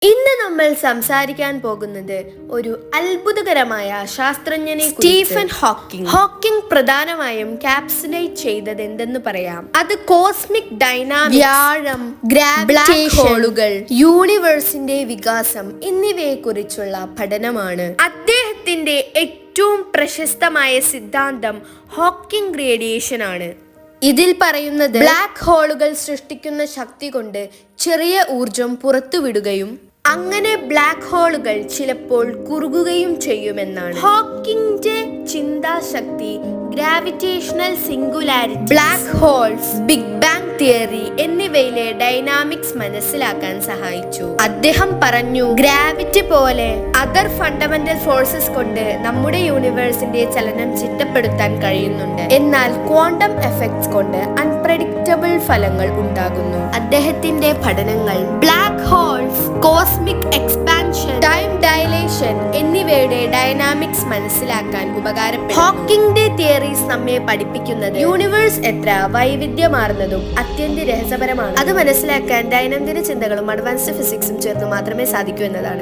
ഇന്ന് നമ്മൾ സംസാരിക്കാൻ പോകുന്നത് ഒരു അത്ഭുതകരമായ ശാസ്ത്രജ്ഞനെ സ്റ്റീഫൻ ഹോക്കിംഗ്. ഹോക്കിംഗ് പ്രധാനമായും കാപ്സുലേറ്റ് ചെയ്തത് എന്തെന്ന് പറയാം. അത് കോസ്മിക് ഡൈനാമിക്സ്, വ്യാഴം, ഗ്രാവിറ്റേഷനുകൾ, യൂണിവേഴ്സിന്റെ വികാസം എന്നിവയെ കുറിച്ചുള്ള പഠനമാണ്. അദ്ദേഹത്തിന്റെ ഏറ്റവും പ്രശസ്തമായ സിദ്ധാന്തം ഹോക്കിംഗ് റേഡിയേഷൻ ആണ്. ഇതിൽ പറയുന്നത് ബ്ലാക്ക് ഹോളുകൾ സൃഷ്ടിക്കുന്ന ശക്തി കൊണ്ട് ചെറിയ ഊർജം പുറത്തുവിടുകയും അങ്ങനെ ബ്ലാക്ക് ഹോളുകൾ ചിലപ്പോൾ കുറുകുകയും ചെയ്യുമെന്നാണ്. ഹോക്കിങ്ങിന്റെ ചിന്താശക്തി gravitational singularity, black holes, big bang theory എന്നിവയിലെ ഡൈനാമിക്സ് മനസ്സിലാക്കാൻ സഹായിച്ചു. അദ്ദേഹം പറഞ്ഞു, ഗ്രാവിറ്റി പോലെ അതർ ഫണ്ടമെന്റൽ ഫോഴ്സസ് കൊണ്ട് നമ്മുടെ യൂണിവേഴ്സിന്റെ ചലനം ചിട്ടപ്പെടുത്താൻ കഴിയുന്നുണ്ട്. എന്നാൽ ക്വാണ്ടം എഫക്ട്സ് കൊണ്ട് അൺപ്രെഡിക്റ്റബിൾ ഫലങ്ങൾ ഉണ്ടാകുന്നു. അദ്ദേഹത്തിന്റെ പഠനങ്ങൾ black holes, cosmic expansion, time dilation എന്നിവയുടെ ഡൈനാമിക്സ് മനസ്സിലാക്കാൻ ഉപകാരപ്പെട്ടു. ഹോക്കിങ്ങിന്റെ തിയറീസ് നമ്മെ പഠിപ്പിക്കുന്നത് യൂണിവേഴ്സ് എത്ര വൈവിധ്യമാർന്നതും അത്യന്തം രഹസ്യപരമാണ്. അത് മനസ്സിലാക്കാൻ ദൈനംദിന ചിന്തകളും അഡ്വാൻസ്ഡ് ഫിസിക്സും ചേർന്ന് മാത്രമേ സാധിക്കൂ എന്നതാണ്.